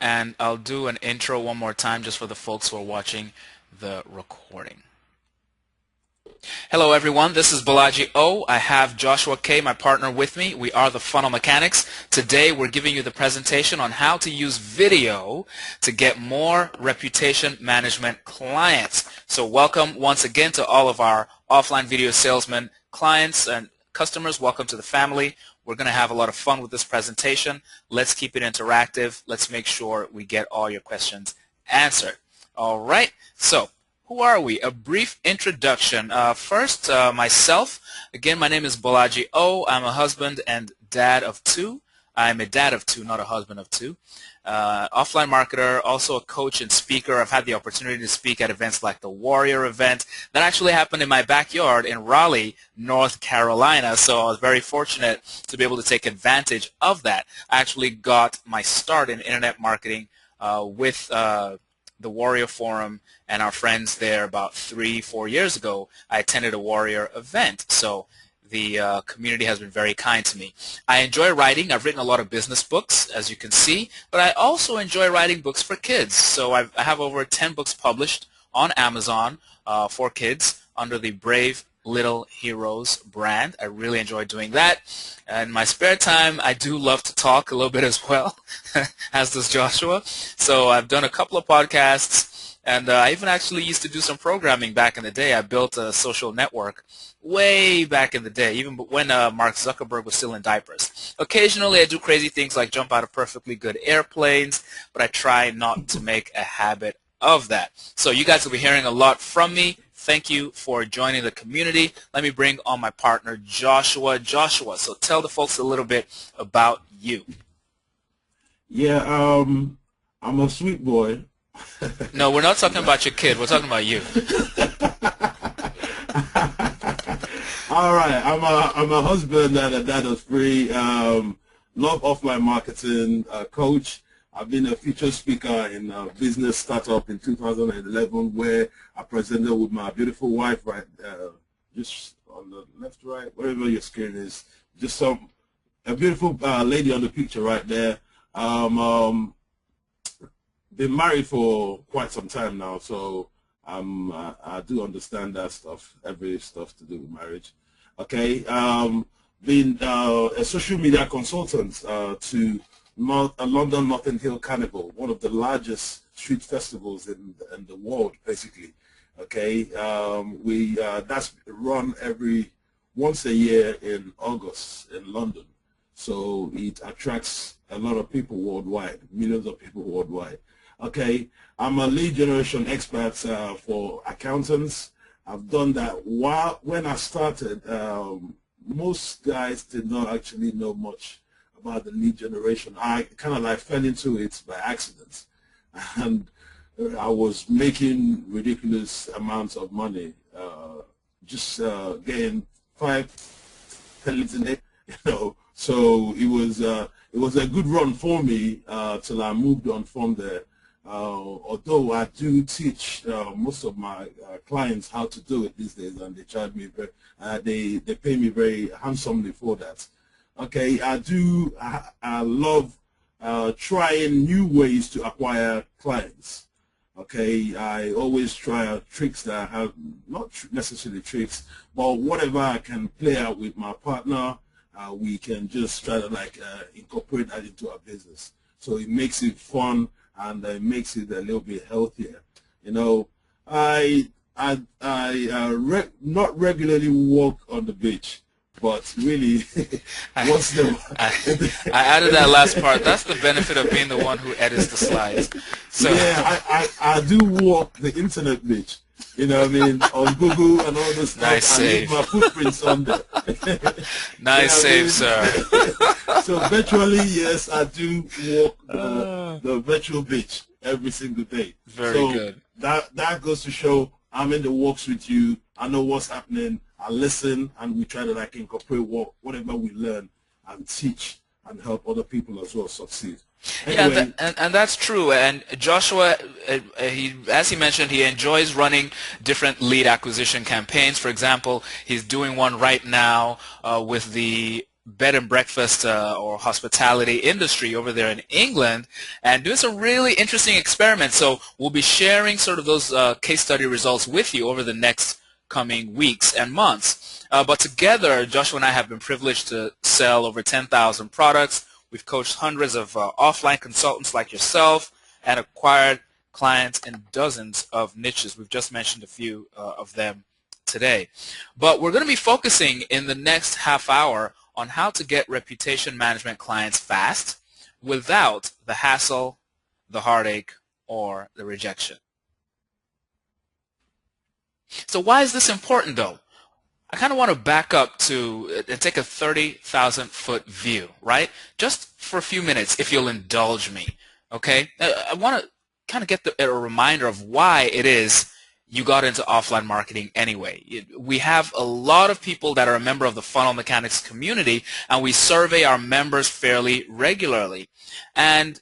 and I'll do an intro one more time just for the folks who are watching the recording. Hello everyone, this is Balaji O. I have Joshua K, my partner, with me. We are the Funnel Mechanics. Today we're giving you the presentation on how to use video to get more reputation management clients. So welcome once again to all of our offline video salesmen, clients, and customers. Welcome to the family. We're going to have a lot of fun with this presentation. Let's keep it interactive. Let's make sure we get all your questions answered. All right, so who are we? A brief introduction. First, myself. Again, my name is Balaji O. I'm a husband and dad of two. I'm a dad of two, not a husband of two. Offline marketer, also a coach and speaker. I've had the opportunity to speak at events like the Warrior event that actually happened in my backyard in Raleigh, North Carolina. So I was very fortunate to be able to take advantage of that. I actually got my start in internet marketing with the Warrior Forum and our friends there about 3-4 years ago. I attended a Warrior event. So the community has been very kind to me. I enjoy writing. I've written a lot of business books, as you can see, but I also enjoy writing books for kids. So I have over 10 books published on Amazon for kids under the Brave Little Heroes brand. I really enjoy doing that. In my spare time, I do love to talk a little bit as well, as does Joshua. So I've done a couple of podcasts, and I even actually used to do some programming back in the day. I built a social network way back in the day, even when Mark Zuckerberg was still in diapers. Occasionally, I do crazy things like jump out of perfectly good airplanes, but I try not to make a habit of that. So you guys will be hearing a lot from me. Thank you for joining the community. Let me bring on my partner, Joshua. Joshua, so tell the folks a little bit about you. Yeah, I'm a sweet boy. No, we're not talking about your kid. We're talking about you. All right, I'm a husband and a dad of three. Love offline marketing, coach. I've been a featured speaker in a business startup in 2011 where I presented with my beautiful wife right just on the left, right, wherever your screen is. Just a beautiful lady on the picture right there. Been married for quite some time now, so I do understand that stuff, every stuff to do with marriage. Okay, been a social media consultant to London Notting Hill Carnival, one of the largest street festivals in the world, basically. Okay, that's run once a year in August in London, so it attracts a lot of people worldwide, millions of people worldwide. Okay, I'm a lead generation expert for accountants. I've done that when I started. Most guys did not actually know much about the lead generation. I kind of like fell into it by accident, and I was making ridiculous amounts of money, just getting 5 leads a day, So it was a good run for me till I moved on from there. Although I do teach most of my clients how to do it these days, and they charge me they pay me very handsomely for that. Okay, I love trying new ways to acquire clients. Okay, I always try out tricks that have not necessarily tricks, but whatever I can play out with my partner, we can just try to incorporate that into our business. So it makes it fun and it makes it a little bit healthier. I not regularly walk on the beach, but really, what's I added that last part. That's the benefit of being the one who edits the slides. So yeah, I do walk the internet beach. You know what I mean? On Google and all this stuff. Nice save. I leave my footprints on there. Nice save, sir. So virtually, yes, I do walk the virtual beach every single day. Very good. That goes to show I'm in the walks with you. I know what's happening. I listen, and we try to incorporate whatever we learn and teach and help other people as well succeed. Anyway. Yeah, and that's true. And Joshua, as he mentioned, he enjoys running different lead acquisition campaigns. For example, he's doing one right now with the bed and breakfast or hospitality industry over there in England and doing some really interesting experiments. So we'll be sharing sort of those case study results with you over the next coming weeks and months. But together, Joshua and I have been privileged to sell over 10,000 products. We've coached hundreds of offline consultants like yourself and acquired clients in dozens of niches. We've just mentioned a few of them today. But we're going to be focusing in the next half hour on how to get reputation management clients fast without the hassle, the heartache, or the rejection. So why is this important though? I kind of want to back up to and take a 30,000-foot view, right? Just for a few minutes, if you'll indulge me, okay? I want to kind of get a reminder of why it is you got into offline marketing anyway. We have a lot of people that are a member of the Funnel Mechanics community, and we survey our members fairly regularly. And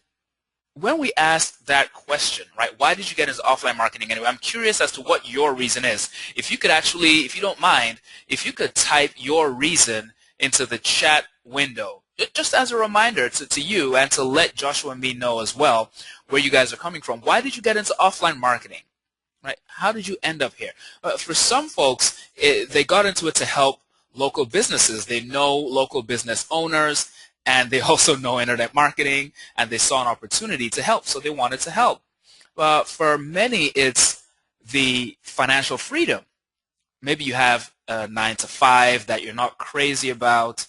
when we ask that question, right, why did you get into offline marketing anyway? I'm curious as to what your reason is. If you could actually, if you don't mind, if you could type your reason into the chat window, just as a reminder to you and to let Joshua and me know as well where you guys are coming from. Why did you get into offline marketing? Right? How did you end up here? For some folks, they got into it to help local businesses. They know local business owners, and they also know internet marketing, and they saw an opportunity to help, so they wanted to help. For many, it's the financial freedom. Maybe you have a 9-to-5 that you're not crazy about.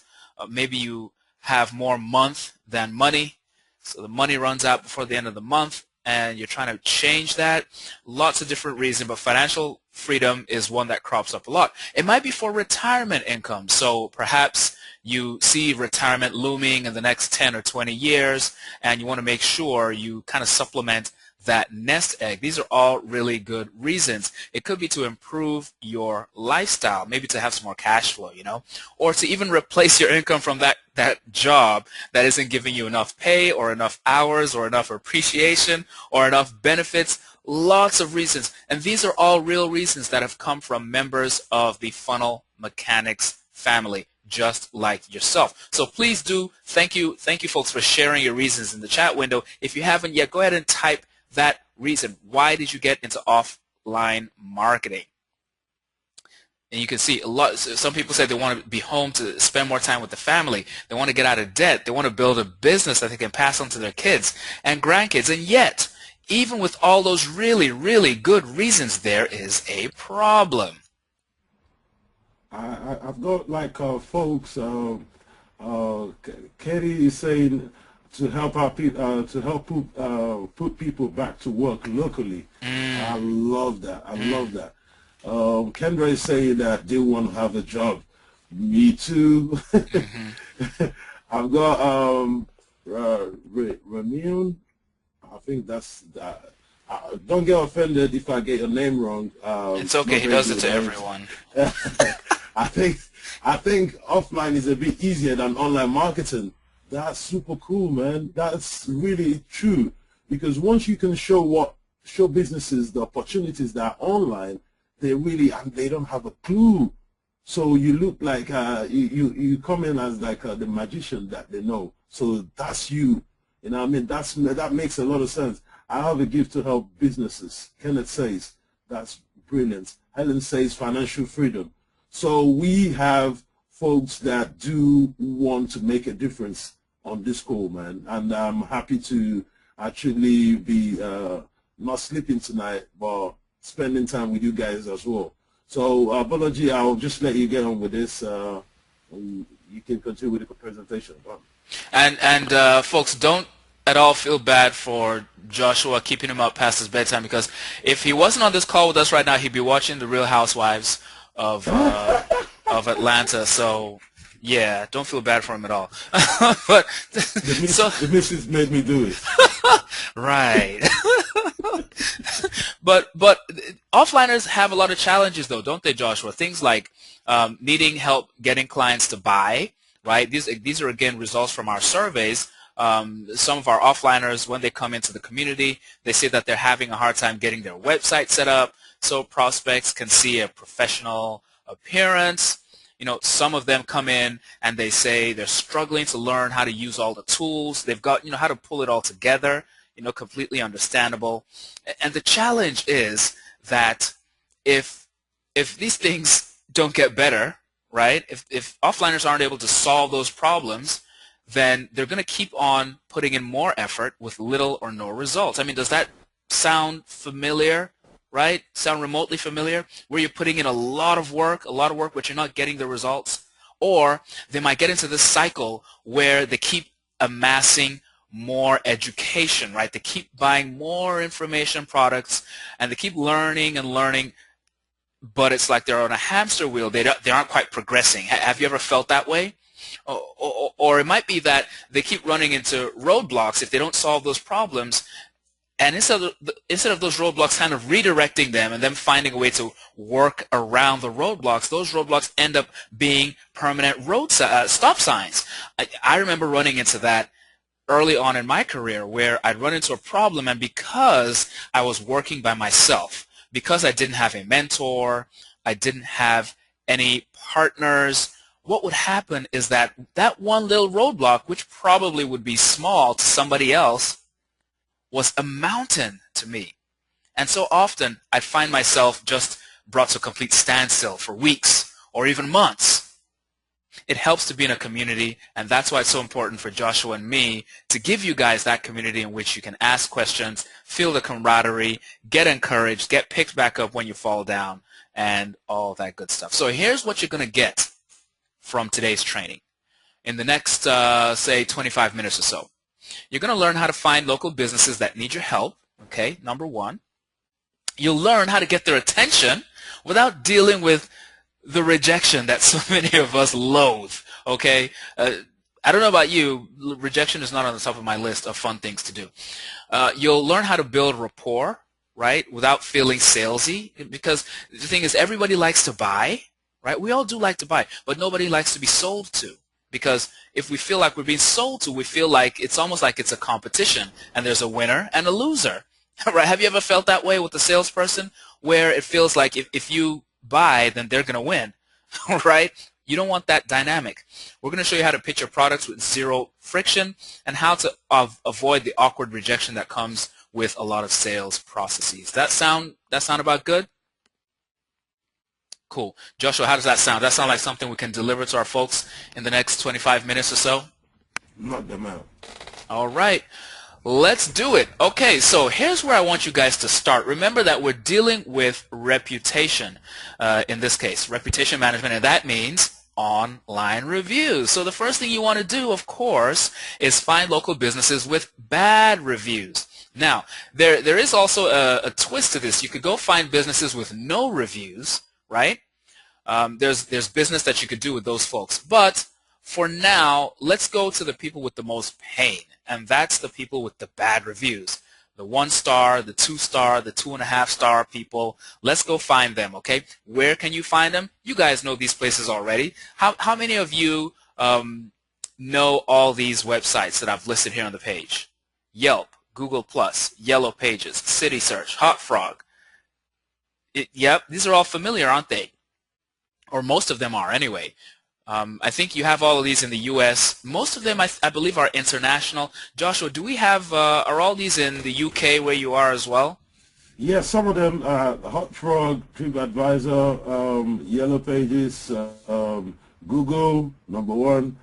Maybe you have more month than money, so the money runs out before the end of the month, and you're trying to change that. Lots of different reasons, but financial freedom is one that crops up a lot. It might be for retirement income, so perhaps you see retirement looming in the next 10 or 20 years, and you want to make sure you kind of supplement that nest egg. These are all really good reasons. It could be to improve your lifestyle, maybe to have some more cash flow, you know, or to even replace your income from that job that isn't giving you enough pay or enough hours or enough appreciation or enough benefits. Lots of reasons. And these are all real reasons that have come from members of the Funnel Mechanics family, just like yourself. So please do, thank you folks for sharing your reasons in the chat window. If you haven't yet, go ahead and type that reason. Why did you get into offline marketing? And you can see a lot. Some people say they want to be home to spend more time with the family. They want to get out of debt. They want to build a business that they can pass on to their kids and grandkids. And yet, even with all those really, really good reasons, there is a problem. I've got like folks. Katie is saying to help our people put people back to work locally. I love that. I love that. Kendra is saying that they want to have a job. Me too. I've got Ramune. I think that's that. Don't get offended if I get your name wrong. It's okay. He does it to everyone. I think offline is a bit easier than online marketing. That's super cool, man. That's really true, because once you can show businesses the opportunities that are online, they don't have a clue. So you look like you come in as like the magician that they know. So that's you. You know what I mean? That makes a lot of sense. I have a gift to help businesses. Kenneth says that's brilliant. Helen says financial freedom. So we have folks that do want to make a difference on this call, man, and I'm happy to actually be not sleeping tonight, but spending time with you guys as well. So, Bolaji, I'll just let you get on with this. And you can continue with the presentation. And folks, don't at all feel bad for Joshua keeping him up past his bedtime, because if he wasn't on this call with us right now, he'd be watching The Real Housewives of Atlanta. So yeah, don't feel bad for him at all. But the missus made me do it. Right. but offliners have a lot of challenges though, don't they, Joshua? Things like needing help getting clients to buy, right? These are again results from our surveys. Some of our offliners, when they come into the community, they say that they're having a hard time getting their website set up so prospects can see a professional appearance. some of them come in and they say they're struggling to learn how to use all the tools. They've got, how to pull it all together, completely understandable. And the challenge is that if these things don't get better, right, if offliners aren't able to solve those problems, then they're going to keep on putting in more effort with little or no results. I mean, does that sound familiar? Right? Sound remotely familiar? Where you're putting in a lot of work, but you're not getting the results? Or they might get into this cycle where they keep amassing more education, right? They keep buying more information products, and they keep learning and learning, but it's like they're on a hamster wheel. They aren't quite progressing. Have you ever felt that way? Or it might be that they keep running into roadblocks if they don't solve those problems. And instead of those roadblocks kind of redirecting them and them finding a way to work around the roadblocks, those roadblocks end up being permanent stop signs. I remember running into that early on in my career, where I'd run into a problem, and because I was working by myself, because I didn't have a mentor, I didn't have any partners, what would happen is that one little roadblock, which probably would be small to somebody else, was a mountain to me. And so often I'd find myself just brought to a complete standstill for weeks or even months. It helps to be in a community, and that's why it's so important for Joshua and me to give you guys that community in which you can ask questions, feel the camaraderie, get encouraged, get picked back up when you fall down, and all that good stuff. So here's what you're going to get from today's training. In the next, say, 25 minutes or so, you're going to learn how to find local businesses that need your help, okay, number one. You'll learn how to get their attention without dealing with the rejection that so many of us loathe, okay? I don't know about you, rejection is not on the top of my list of fun things to do. You'll learn how to build rapport, right, without feeling salesy, because the thing is, everybody likes to buy, right? We all do like to buy, but nobody likes to be sold to. Because if we feel like we're being sold to, we feel like it's almost like it's a competition, and there's a winner and a loser. Right? Have you ever felt that way with a salesperson, where it feels like if you buy, then they're going to win, right? You don't want that dynamic. We're going to show you how to pitch your products with zero friction, and how to avoid the awkward rejection that comes with a lot of sales processes. That sound about good? Cool. Joshua, how does that sound? Does that sound like something we can deliver to our folks in the next 25 minutes or so? Knock them out. All right. Let's do it. Okay, so here's where I want you guys to start. Remember that we're dealing with reputation, in this case, reputation management, and that means online reviews. So the first thing you want to do, of course, is find local businesses with bad reviews. Now, there is also a twist to this. You could go find businesses with no reviews, right? There's business that you could do with those folks. But for now, let's go to the people with the most pain, and that's the people with the bad reviews. The 1-star, the 2-star, the 2.5-star people. Let's go find them, okay? Where can you find them? You guys know these places already. How many of you know all these websites that I've listed here on the page? Yelp, Google+, Yellow Pages, City Search, Hot Frog. Yep, these are all familiar, aren't they? Or most of them are, anyway. I think you have all of these in the U.S. Most of them, I believe, are international. Joshua, do we have, are all these in the U.K. where you are as well? Yeah, some of them, Hot Frog, TripAdvisor, Yellow Pages, Google, number one.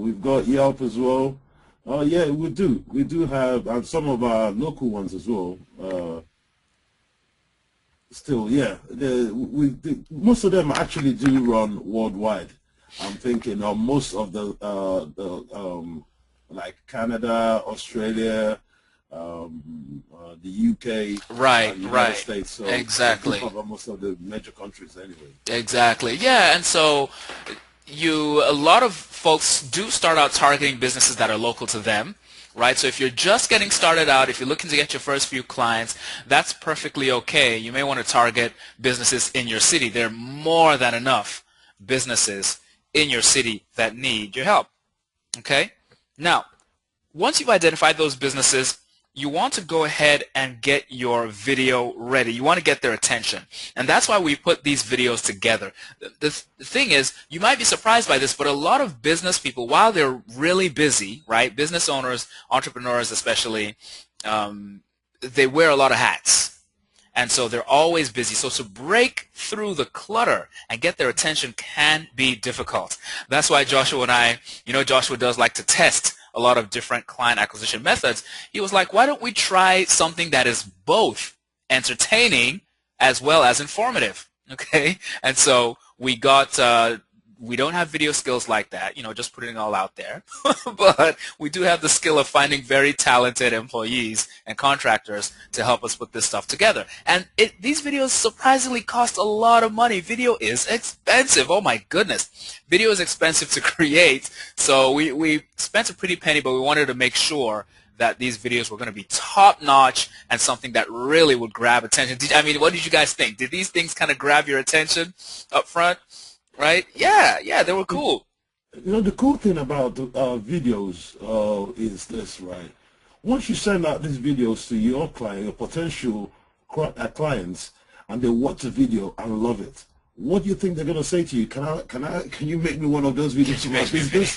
We've got Yelp as well. Yeah, we do. We do have, and some of our local ones as well. Still, yeah, most of them actually do run worldwide. I'm thinking of most of the like Canada, Australia, the UK, right, United States. So exactly. Cover most of the major countries anyway. Exactly. Yeah, and so a lot of folks do start out targeting businesses that are local to them. Right, so if you're just getting started out, if you're looking to get your first few clients, that's perfectly okay. You may want to target businesses in your city. There are more than enough businesses in your city that need your help. Okay? Now, once you've identified those businesses, you want to go ahead and get your video ready. You want to get their attention. And that's why we put these videos together. The thing is, you might be surprised by this, but a lot of business people, while they're really busy, right, business owners, entrepreneurs especially, they wear a lot of hats. And so they're always busy. So to break through the clutter and get their attention can be difficult. That's why Joshua and I, Joshua does like to test a lot of different client acquisition methods. He was like, why don't we try something that is both entertaining as well as informative? Okay? And so we got, we don't have video skills like that, just putting it all out there. But we do have the skill of finding very talented employees and contractors to help us put this stuff together. And these videos surprisingly cost a lot of money. Video is expensive. Oh my goodness. Video is expensive to create. So we spent a pretty penny, but we wanted to make sure that these videos were going to be top-notch and something that really would grab attention. What did you guys think? Did these things kind of grab your attention up front? Right? Yeah, they were cool. The cool thing about videos is this, right? Once you send out these videos to your client, your potential clients, and they watch the video and love it, what do you think they're going to say to you? Can you make me one of those videos for my business?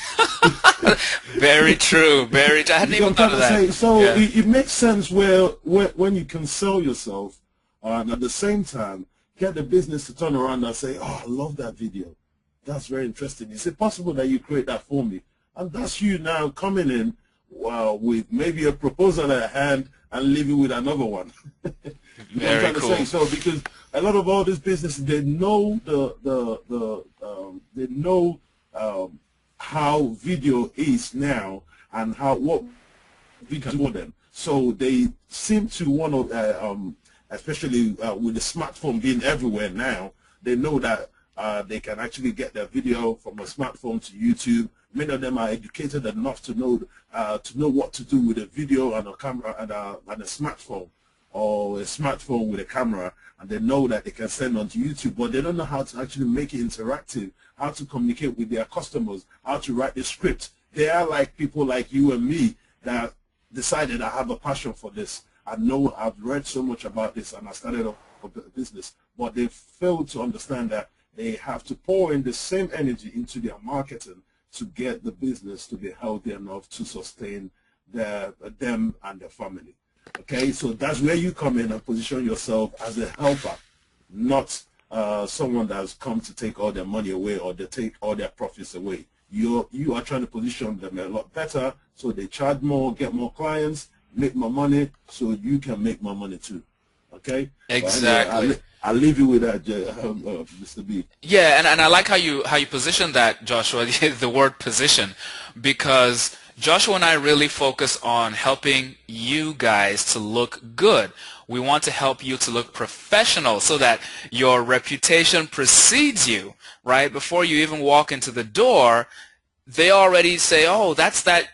Very true. Very true. I hadn't even thought of that. So yeah. It makes sense when you can sell yourself, and at the same time get the business to turn around and say, oh, I love that video. That's very interesting. Is it possible that you create that for me? And that's you now coming in with maybe a proposal at hand and leaving with another one. Very cool. So because a lot of all these businesses, they know how video is now and what video for them. So they seem to want to especially with the smartphone being everywhere now, they know that they can actually get their video from a smartphone to YouTube. Many of them are educated enough to know what to do with a video and a camera and a smartphone, or a smartphone with a camera, and they know that they can send onto YouTube, but they don't know how to actually make it interactive, how to communicate with their customers, how to write the script. They are like people like you and me that decided I have a passion for this. I know I've read so much about this and I started a business, but they failed to understand that they have to pour in the same energy into their marketing to get the business to be healthy enough to sustain them and their family. Okay, so that's where you come in and position yourself as a helper, not someone that's come to take all their money away or they take all their profits away. You are trying to position them a lot better so they charge more, get more clients, make more money, so you can make more money too. Okay? Exactly. I'll leave you with that, Mr. B. Yeah, and I like how you position that, Joshua, the word position, because Joshua and I really focus on helping you guys to look good. We want to help you to look professional so that your reputation precedes you, right? Before you even walk into the door, they already say, oh, that's that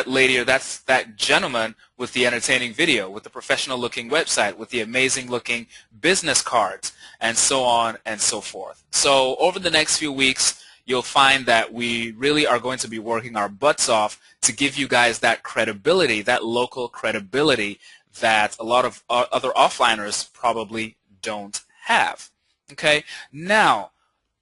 lady or that's that gentleman with the entertaining video, with the professional looking website, with the amazing looking business cards, and so on and so forth. So over the next few weeks, you'll find that we really are going to be working our butts off to give you guys that credibility, that local credibility that a lot of other offliners probably don't have. Okay? Now,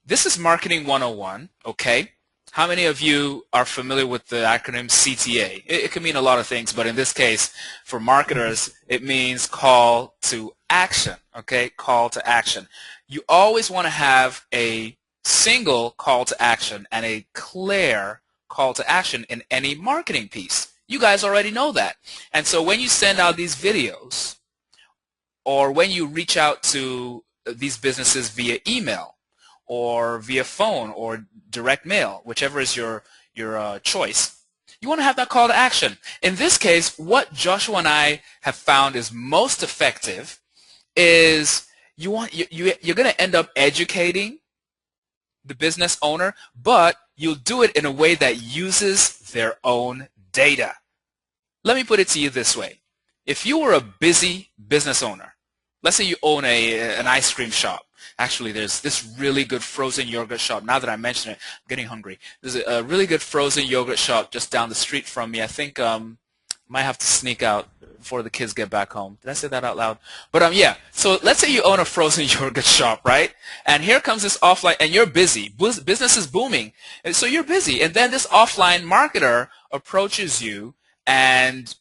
this is Marketing 101, okay? How many of you are familiar with the acronym CTA? It can mean a lot of things, but in this case, for marketers, it means call to action, okay? Call to action. You always want to have a single call to action and a clear call to action in any marketing piece. You guys already know that. And so when you send out these videos or when you reach out to these businesses via email or via phone or direct mail, whichever is your choice, you want to have that call to action. In this case, what Joshua and I have found is most effective is you're going to end up educating the business owner, but you'll do it in a way that uses their own data. Let me put it to you this way. If you were a busy business owner, let's say you own an ice cream shop. Actually, there's this really good frozen yogurt shop. Now that I mention it, I'm getting hungry. There's a really good frozen yogurt shop just down the street from me. I think Might have to sneak out before the kids get back home. Did I say that out loud? But yeah. So let's say you own a frozen yogurt shop, right? And here comes this offline, and you're busy. Business is booming, and so you're busy. And then this offline marketer approaches you and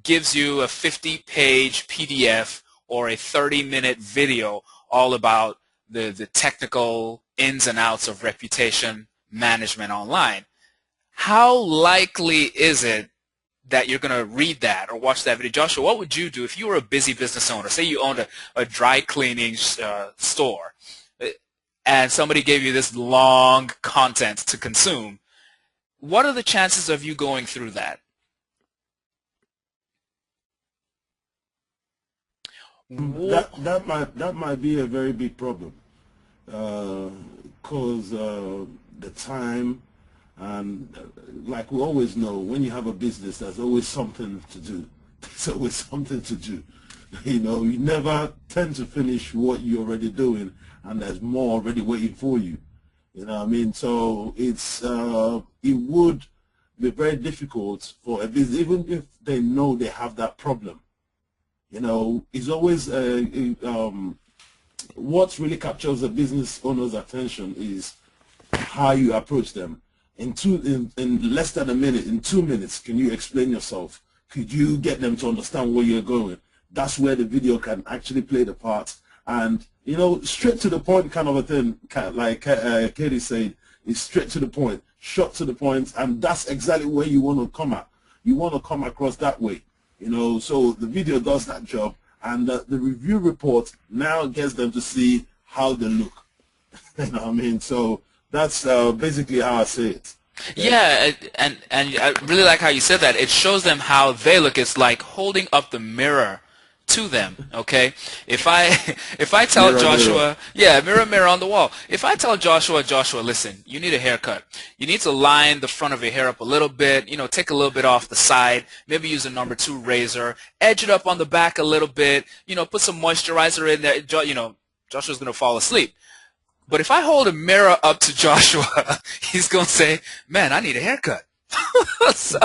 gives you a 50-page PDF or a 30-minute video all about the technical ins and outs of reputation management online. How likely is it that you're going to read that or watch that video? Joshua, what would you do if you were a busy business owner? Say you owned a dry cleaning store, and somebody gave you this long content to consume. What are the chances of you going through that? That might be a very big problem, because the time, and like we always know, when you have a business, there's always something to do. There's always something to do. You know, you never tend to finish what you're already doing, and there's more already waiting for you. You know what I mean? So it's it would be very difficult for a business, even if they know they have that problem. You know, it's always what really captures a business owner's attention is how you approach them. In less than a minute, in 2 minutes, can you explain yourself? Could you get them to understand where you're going? That's where the video can actually play the part. And, you know, straight to the point kind of a thing, like Katie said, is straight to the point, short to the point, and that's exactly where you want to come at. You want to come across that way. You know, so the video does that job, and the review report now gets them to see how they look. You know what I mean? So that's basically how I say it. Okay? Yeah, and I really like how you said that. It shows them how they look. It's like holding up the mirror to them. Okay, if I tell Mirror, Joshua, mirror. yeah, mirror on the wall. If I tell Joshua, listen, you need a haircut. You need to line the front of your hair up a little bit. You know, take a little bit off the side. Maybe use a number 2 razor. Edge it up on the back a little bit. You know, put some moisturizer in there. You know, Joshua's gonna fall asleep. But if I hold a mirror up to Joshua, he's going to say, man, I need a haircut. So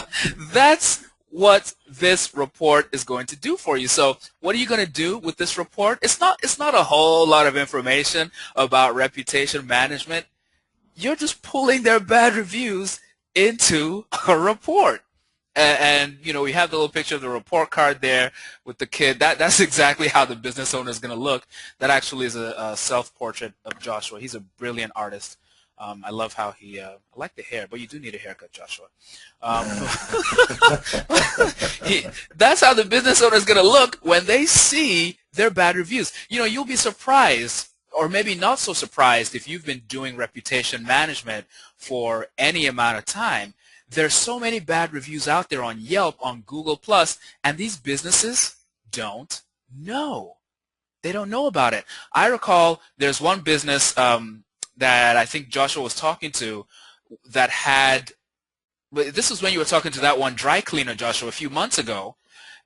that's what this report is going to do for you. So what are you going to do with this report? It's not a whole lot of information about reputation management. You're just pulling their bad reviews into a report. And you know, we have the little picture of the report card there with the kid. That's exactly how the business owner is going to look. That actually is a self-portrait of Joshua. He's a brilliant artist. I love how he. I like the hair, but you do need a haircut, Joshua. That's how the business owner is going to look when they see their bad reviews. You know, you'll be surprised, or maybe not so surprised, if you've been doing reputation management for any amount of time. There's so many bad reviews out there on Yelp, on Google+, and these businesses don't know. They don't know about it. I recall there's one business that I think Joshua was talking to that had, this was when you were talking to that one dry cleaner, Joshua, a few months ago.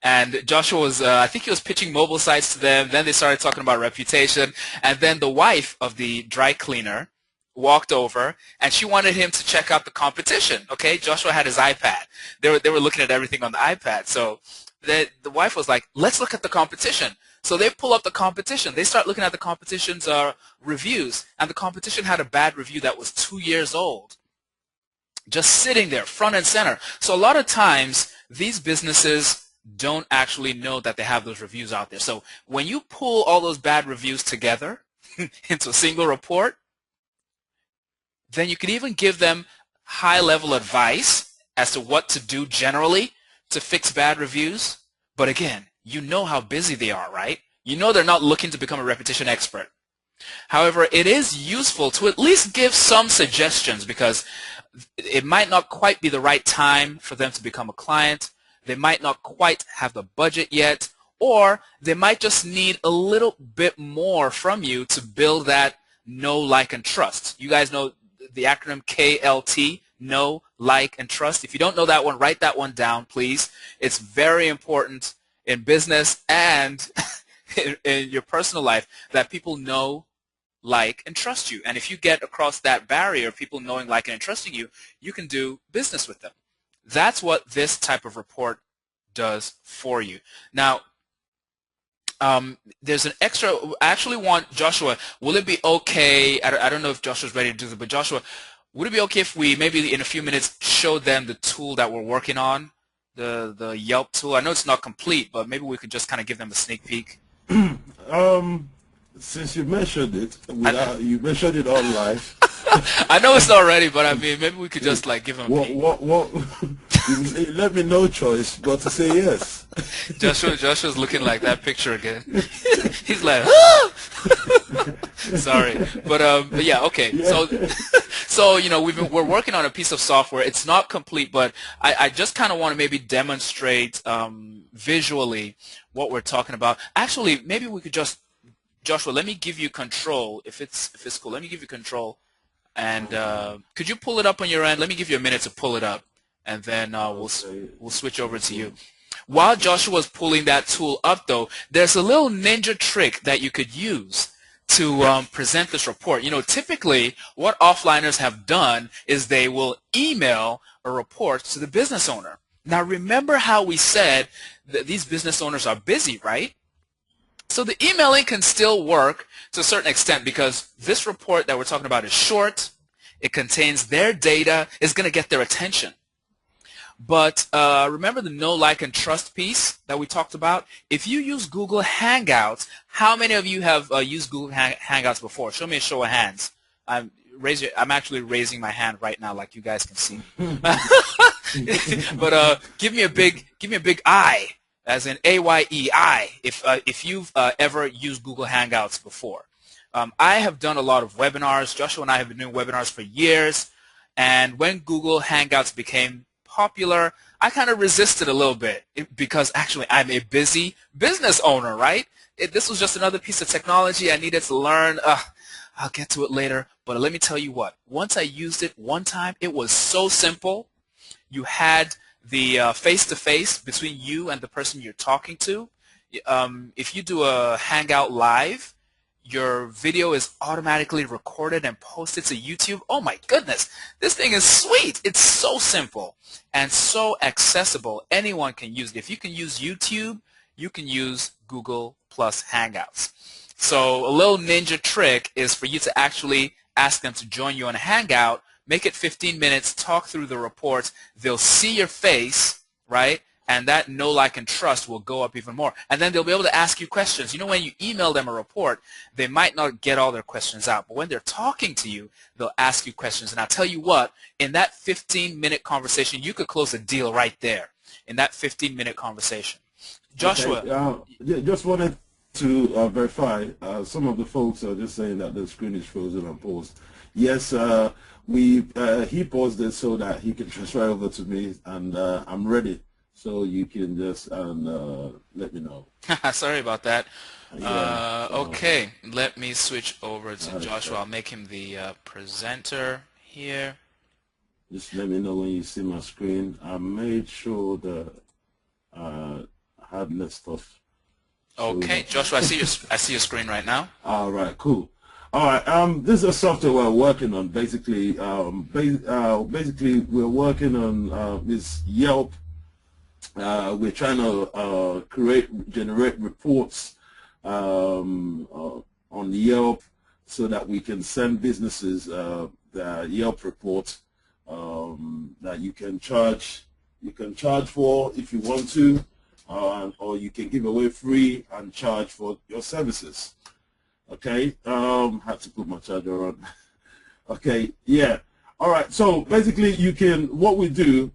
And Joshua was, I think he was pitching mobile sites to them. Then they started talking about reputation. And then the wife of the dry cleaner walked over, and she wanted him to check out the competition. Okay, Joshua had his iPad. They were looking at everything on the iPad. So the wife was like, let's look at the competition. So they pull up the competition. They start looking at the competition's reviews, and the competition had a bad review that was 2 years old, just sitting there front and center. So a lot of times these businesses don't actually know that they have those reviews out there. So when you pull all those bad reviews together into a single report, then you can even give them high-level advice as to what to do generally to fix bad reviews. But again, you know how busy they are, right? You know they're not looking to become a repetition expert. However, it is useful to at least give some suggestions, because it might not quite be the right time for them to become a client. They might not quite have the budget yet, or they might just need a little bit more from you to build that know, like, and trust. You guys know the acronym KLT, know, like, and trust. If you don't know that one, write that one down, please. It's very important in business and in your personal life that people know, like, and trust you. And if you get across that barrier, people knowing, liking, and trusting you, you can do business with them. That's what this type of report does for you. Now, there's an extra. I actually want Joshua. Will it be okay? I don't know if Joshua's ready to do this, but Joshua, would it be okay if we maybe in a few minutes show them the tool that we're working on, the Yelp tool? I know it's not complete, but maybe we could just kind of give them a sneak peek. Since you mentioned it, you mentioned it all live. I know it's not ready, but I mean, maybe we could just like give them a peek. What? You left me no choice but to say yes. Joshua's looking like that picture again. He's like, ah! Sorry, but yeah, okay. Yeah. So you know, we're working on a piece of software. It's not complete, but I just kind of want to maybe demonstrate visually what we're talking about. Actually, maybe we could just, Joshua, let me give you control. If it's cool, let me give you control. And could you pull it up on your end? Let me give you a minute to pull it up, and then we'll switch over to you. While Joshua's pulling that tool up, though, there's a little ninja trick that you could use to present this report. You know, typically what offliners have done is they will email a report to the business owner. Now, remember how we said that these business owners are busy, right? So the emailing can still work to a certain extent because this report that we're talking about is short. It contains their data. It's going to get their attention. But remember the know, like, and trust piece that we talked about? If you use Google Hangouts, how many of you have used Google Hangouts before? Show me a show of hands. I'm actually raising my hand right now, like you guys can see. But give me a big I, as in AYEI, if you've ever used Google Hangouts before. I have done a lot of webinars. Joshua and I have been doing webinars for years, and when Google Hangouts became popular, I kind of resisted a little bit because actually I'm a busy business owner, right? This was just another piece of technology I needed to learn. I'll get to it later, but let me tell you what. Once I used it one time, it was so simple. You had the face-to-face between you and the person you're talking to. If you do a Hangout Live, your video is automatically recorded and posted to YouTube. Oh my goodness, this thing is sweet. It's so simple and so accessible. Anyone can use it. If you can use YouTube, you can use Google plus Hangouts. So a little ninja trick is for you to actually ask them to join you on a Hangout, make it 15 minutes, talk through the reports. They'll see your face, right? And that know, like, and trust will go up even more. And then they'll be able to ask you questions. You know, when you email them a report, they might not get all their questions out. But when they're talking to you, they'll ask you questions. And I'll tell you what, in that 15-minute conversation, you could close a deal right there in that 15-minute conversation. Joshua. Okay, just wanted to verify. Some of the folks are just saying that the screen is frozen and paused. Yes, he paused it so that he can transfer over to me, and I'm ready. So you can just let me know. Sorry about that. Yeah, okay, let me switch over to Joshua. I'll make him the presenter here. Just let me know when you see my screen. I made sure that I had less stuff. Okay, Joshua, I see your screen right now. All right, cool. All right, this is a software we're working on. Basically, basically we're working on this Yelp. We're trying to generate reports on Yelp so that we can send businesses the Yelp report that you can charge for if you want to, or you can give away free and charge for your services. Okay, had to put my charger on. Okay, yeah. All right. So basically, what we do.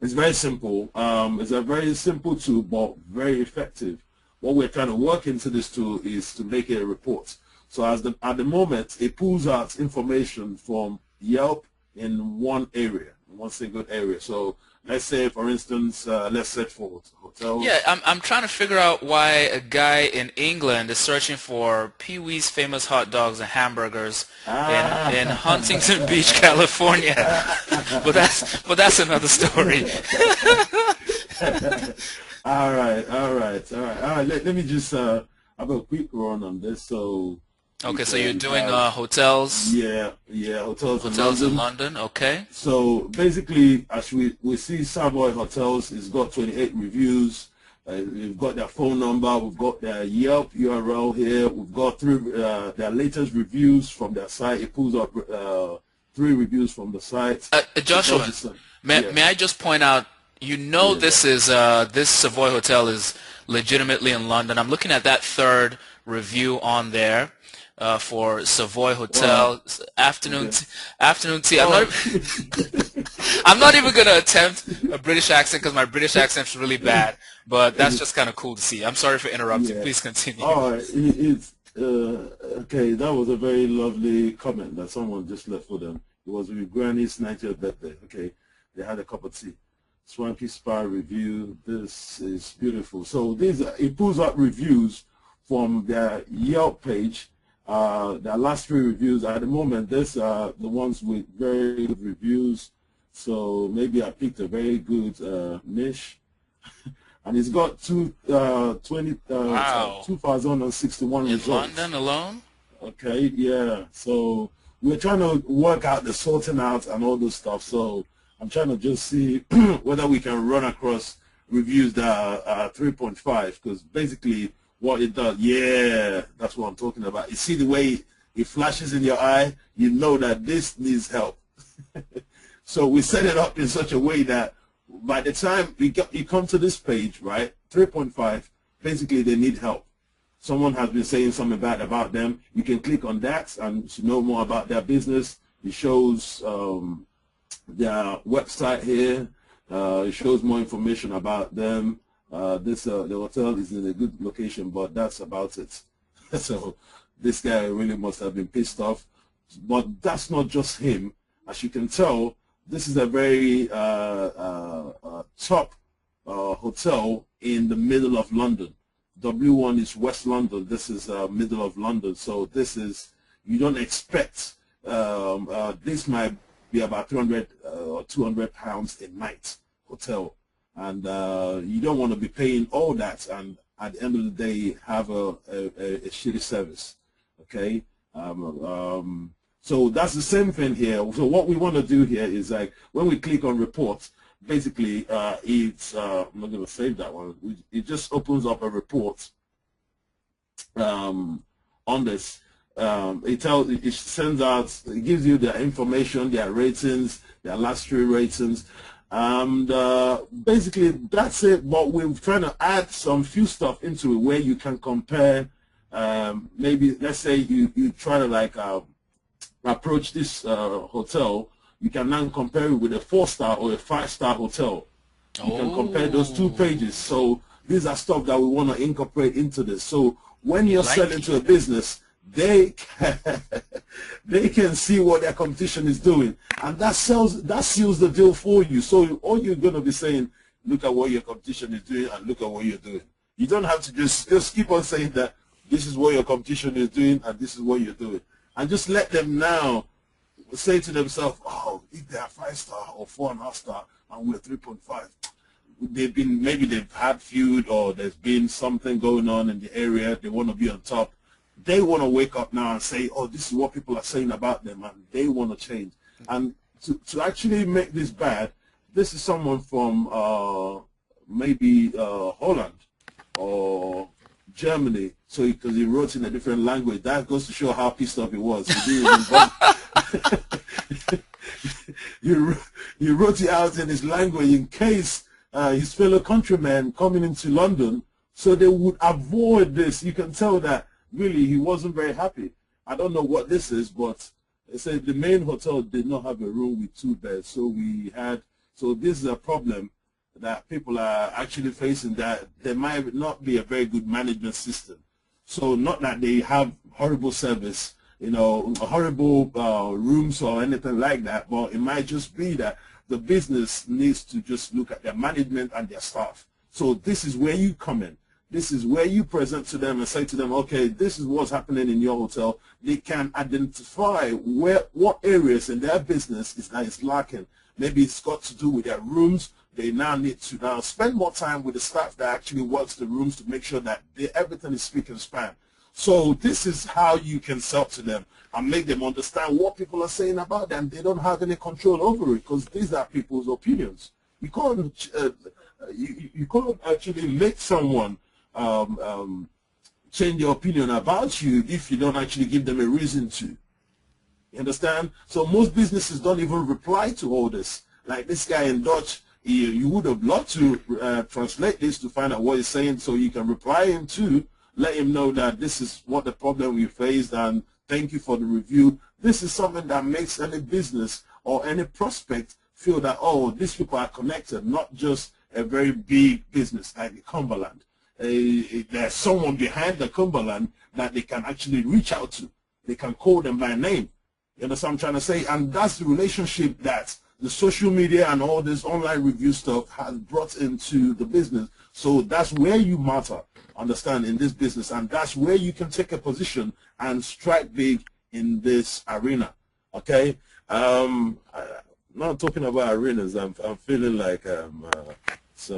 It's very simple. It's a very simple tool, but very effective. What we're trying to work into this tool is to make it a report. So at the moment, it pulls out information from Yelp in one single area. So let's say, for instance, let's search for hotels. Yeah, I'm trying to figure out why a guy in England is searching for Pee-wee's famous hot dogs and hamburgers in Huntington Beach, California. but that's another story. All right. Let me just have a quick run on this. So Okay, You so you're can doing have, hotels, yeah, hotels in hotels in London. London. Okay. So basically, as we see Savoy Hotels, it's got 28 reviews. We've got their phone number. We've got their Yelp URL here. We've got their latest reviews from their site. It pulls up 3 reviews from the site. It does Joshua, the same. may Yeah, may I just point out, yeah, this is this Savoy Hotel is legitimately in London. I'm looking at that third review on there for Savoy wow, Hotel afternoon okay. afternoon tea. Oh, I'm not even gonna attempt a British accent because my British accent's really bad. But that's just kind of cool to see. I'm sorry for interrupting. yeah. Please continue. Oh, it's okay. That was a very lovely comment that someone just left for them. It was with Granny's 90th birthday. Okay, they had a cup of tea. Swanky Spa review. This is beautiful. So it pulls up reviews from their Yelp page. Their last 3 reviews at the moment. These are the ones with very good reviews. So maybe I picked a very good niche. And it's got Wow. 2,061 In results. London alone? Okay, yeah. So we're trying to work out the sorting out and all this stuff. So I'm trying to just see whether we can run across reviews that are 3.5, because basically what it does, yeah, that's what I'm talking about. You see the way it flashes in your eye, you know that this needs help. So we set it up in such a way that by the time you come to this page, right, 3.5, basically they need help. Someone has been saying something bad about them. You can click on that and to know more about their business. It shows their website here. It shows more information about them. The hotel is in a good location, but that's about it. So this guy really must have been pissed off. But that's not just him. As you can tell, this is a very top hotel in the middle of London. W1 is West London. This is middle of London. So this is, you don't expect, this might be about 300 or 200 pounds a night hotel. And you don't want to be paying all that and at the end of the day have a shitty service. Okay? So that's the same thing here. So what we want to do here is like when we click on reports, basically it's I'm not going to save that one. It just opens up a report on this. It sends out, it gives you their information, their ratings, their last 3 ratings, and basically that's it. But we're trying to add some few stuff into it where you can compare. Maybe let's say you try to like approach this hotel, you can now compare it with a 4-star or a 5-star hotel. You can compare those 2 pages. So these are stuff that we want to incorporate into this. So when you're selling to a business, they can see what their competition is doing, and that seals the deal for you. So all you're going to be saying, look at what your competition is doing and look at what you're doing. You don't have to just keep on saying that this is what your competition is doing and this is what you're doing. And just let them now say to themselves, oh, if they are 5-star or 4.5-star and we're 3.5, maybe they've had feud or there's been something going on in the area, they want to be on top. They want to wake up now and say, oh, this is what people are saying about them, and they want to change. And to actually make this bad, this is someone from maybe Holland or Germany, so because he wrote in a different language. That goes to show how pissed off he was. He wrote it out in his language in case his fellow countrymen coming into London, so they would avoid this. You can tell that really he wasn't very happy. I don't know what this is, but they said the main hotel did not have a room with 2 beds, so this is a problem that people are actually facing, that there might not be a very good management system. So not that they have horrible service, horrible rooms or anything like that, but it might just be that the business needs to just look at their management and their staff. So this is where you come in. This is where you present to them and say to them, okay, this is what's happening in your hotel. They can identify what areas in their business is lacking. Maybe it's got to do with their rooms. They now need to now spend more time with the staff that actually works the rooms to make sure that everything is spick and span. So this is how you can sell to them and make them understand what people are saying about them. They don't have any control over it because these are people's opinions. You can't you can't actually make someone change their opinion about you if you don't actually give them a reason to. You understand? So most businesses don't even reply to all this. Like this guy in Dutch, you would have loved to translate this to find out what he's saying so you can reply him to, let him know that this is what the problem we faced and thank you for the review. This is something that makes any business or any prospect feel that, oh, these people are connected, not just a very big business like the Cumberland. There's someone behind the Cumberland that they can actually reach out to. They can call them by name. You understand what I'm trying to say? And that's the relationship that the social media and all this online review stuff has brought into the business. So that's where you matter, understand, in this business. And that's where you can take a position and strike big in this arena. Okay? Not talking about arenas. I'm feeling like what's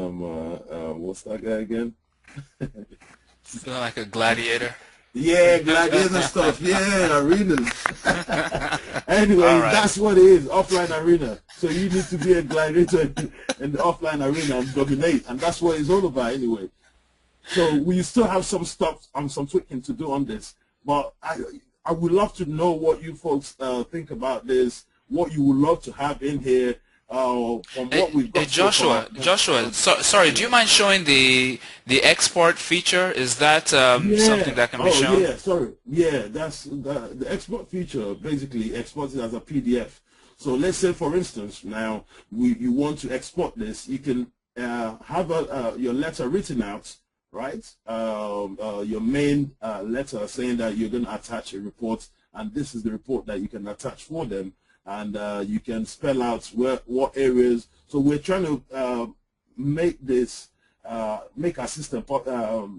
that guy again? Feeling like a gladiator. Yeah, gladiator stuff. Yeah, arenas. Anyway, All right. That's what it is, offline arena. So you need to be a gladiator in the offline arena and dominate, and that's what it's all about anyway. So we still have some stuff and some tweaking to do on this, but I would love to know what you folks think about this, what you would love to have in here. From what we've got Joshua, sorry, do you mind showing the export feature? Is that something that can be shown? Yeah, sorry. Yeah, that's the export feature basically exports it as a PDF. So let's say, for instance, now you want to export this, you can have your letter written out, right? Your main letter saying that you're going to attach a report, and this is the report that you can attach for them. And you can spell out what areas. So we're trying to make this, make our system,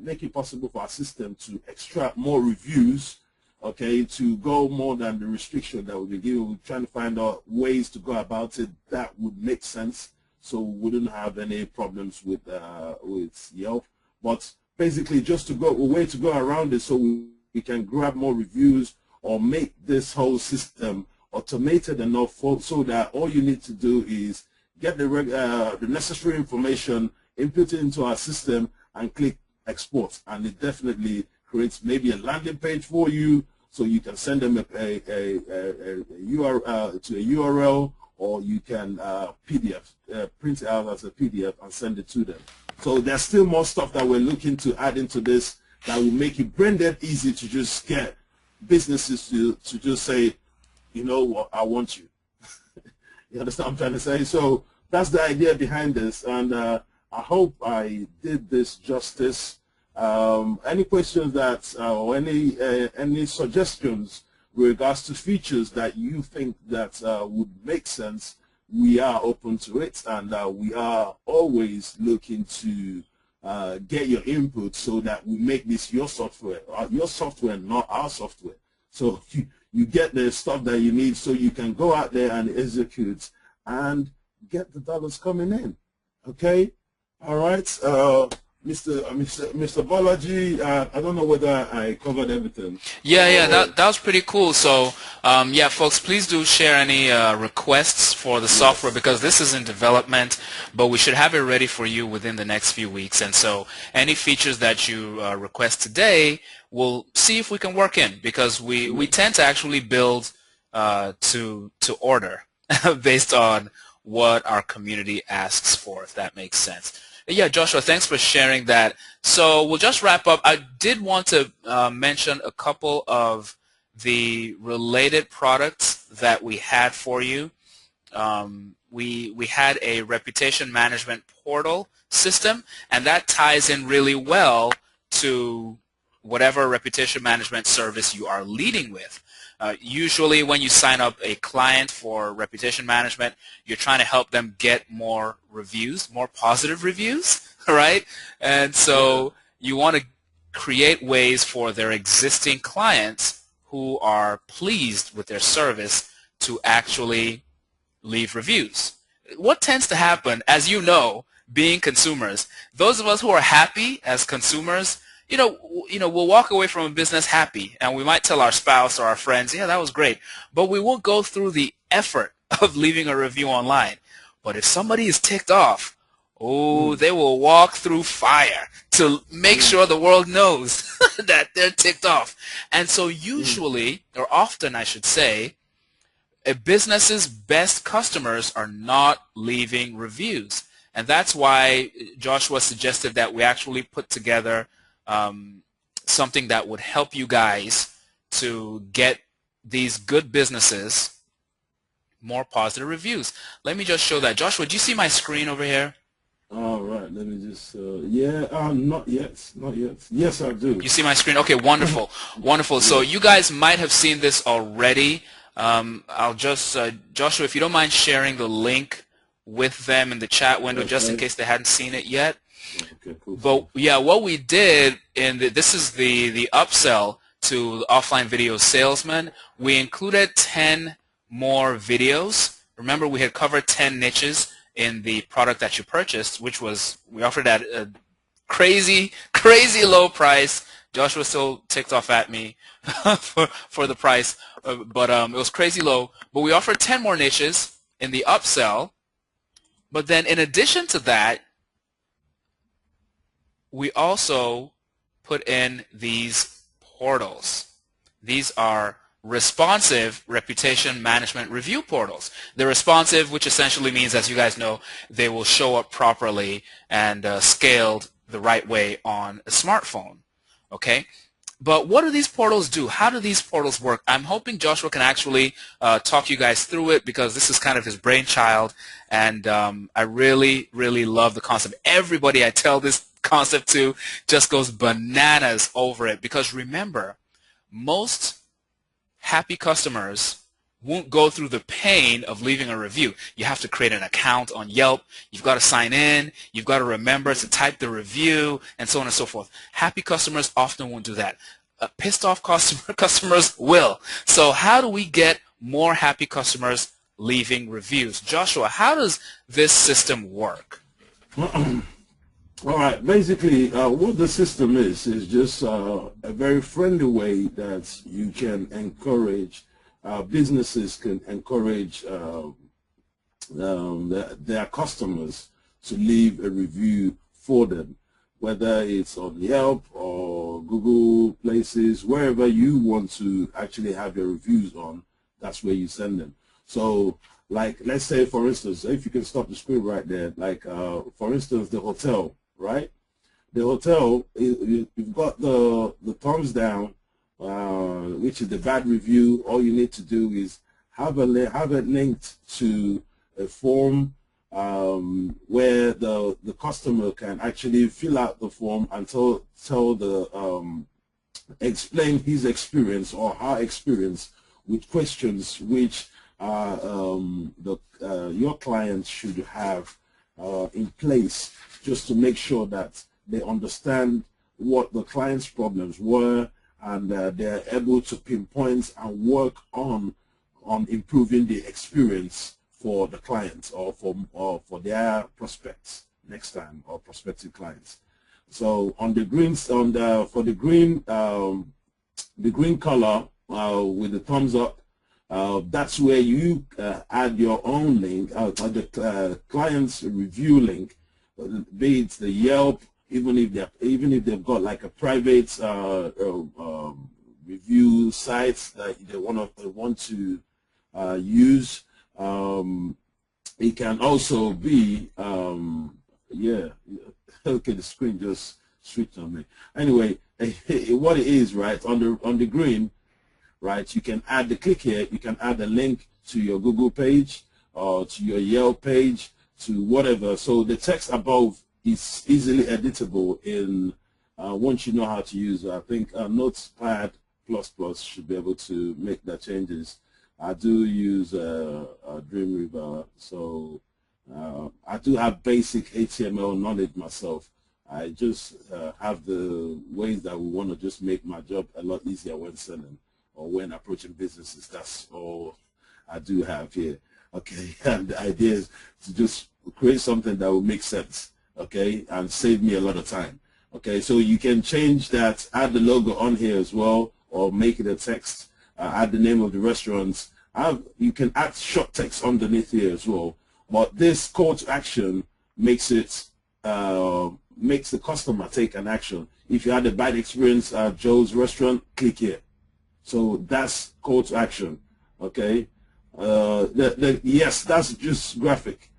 make it possible for our system to extract more reviews, okay, to go more than the restriction that we'll be given. We're trying to find out ways to go about it that would make sense, so we wouldn't have any problems with Yelp. But basically, just to go a way to go around it, so we can grab more reviews or make this whole system automated enough so that all you need to do is get the necessary information, input it into our system, and click export, and it definitely creates maybe a landing page for you, so you can send them a URL to a URL, or you can print it out as a PDF and send it to them. So there's still more stuff that we're looking to add into this that will make it brain dead easy to just get businesses to just say, you know what, I want you. You understand what I'm trying to say? So that's the idea behind this, and I hope I did this justice. Any questions that or any suggestions with regards to features that you think that would make sense, we are open to it, and we are always looking to get your input so that we make this your software, not our software. So you get the stuff that you need so you can go out there and execute and get the dollars coming in. Okay? All right. Mr. Balaji, I don't know whether I covered everything. Yeah, that was pretty cool. So, yeah, folks, please do share any requests for the software, because this is in development, but we should have it ready for you within the next few weeks. And so any features that you request today, we'll see if we can work in, because we tend to actually build to order based on what our community asks for, if that makes sense. Yeah, Joshua, thanks for sharing that. So we'll just wrap up. I did want to mention a couple of the related products that we had for you. We had a reputation management portal system, and that ties in really well to whatever reputation management service you are leading with. Usually when you sign up a client for reputation management, you're trying to help them get more reviews, more positive reviews, right? And so you want to create ways for their existing clients who are pleased with their service to actually leave reviews. What tends to happen, as you know, being consumers, those of us who are happy as consumers, we'll walk away from a business happy, and we might tell our spouse or our friends, yeah, that was great, but we won't go through the effort of leaving a review online. But if somebody is ticked off, oh, they will walk through fire to make sure the world knows that they're ticked off. And so usually, or often I should say, a business's best customers are not leaving reviews. And that's why Joshua suggested that we actually put together something that would help you guys to get these good businesses more positive reviews. Let me just show that. Joshua, do you see my screen over here? All right, let me just, not yet, not yet. Yes, I do. You see my screen? Okay, wonderful, wonderful. So you guys might have seen this already. I'll just, Joshua, if you don't mind sharing the link with them in the chat window, just in case they hadn't seen it yet. Okay, cool. But yeah, what we did this is the upsell to the offline video salesman. We included 10 more videos. Remember, we had covered 10 niches in the product that you purchased, which was, we offered at a crazy low price. Joshua still ticked off at me for the price, but it was crazy low. But we offered 10 more niches in the upsell. But then in addition to that, we also put in these portals. These are responsive reputation management review portals. They're responsive, which essentially means, as you guys know, they will show up properly and scaled the right way on a smartphone. Okay? But what do these portals do? How do these portals work? I'm hoping Joshua can actually talk you guys through it, because this is kind of his brainchild, and I really, really love the concept. Everybody I tell this concept to just goes bananas over it, because remember, most happy customers won't go through the pain of leaving a review. You have to create an account on Yelp. You've got to sign in. You've got to remember to type the review, and so on and so forth. Happy customers often won't do that. Pissed off customers will. So how do we get more happy customers leaving reviews? Joshua, how does this system work? All right, basically what the system is just a very friendly way that you can encourage, businesses can encourage their customers to leave a review for them, whether it's on Yelp or Google places, wherever you want to actually have your reviews on, that's where you send them. So like, let's say for instance, if you can stop the screen right there, like for instance, the hotel, right? The hotel, you've got the thumbs down, which is the bad review. All you need to do is have it linked to a form where the customer can actually fill out the form and explain his experience or her experience with questions which your client should have in place, just to make sure that they understand what the client's problems were, and they're able to pinpoint and work on improving the experience for the clients or for their prospects next time, or prospective clients. So on the greens, for the green color with the thumbs up, that's where you add your own link, the client's review link, be it the Yelp, even if they've got like a private review sites that they want to use. It can also be okay, the screen just switched on me. Anyway, what it is, right, on the green, right, you can click here, you can add a link to your Google page or to your Yelp page, to whatever. So the text above is easily editable in once you know how to use it. I think Notepad++ should be able to make the changes. I do use Dreamweaver, so I do have basic HTML knowledge myself. I just have the ways that we want to just make my job a lot easier when selling or when approaching businesses. That's all I do have here. Okay, and the idea is to just create something that will make sense, okay, and save me a lot of time. Okay, so you can change that, add the logo on here as well, or make it a text, add the name of the restaurants. You can add short text underneath here as well. But this call to action makes it makes the customer take an action. If you had a bad experience at Joe's restaurant, click here. So that's call to action. Okay. Yes, that's just graphic,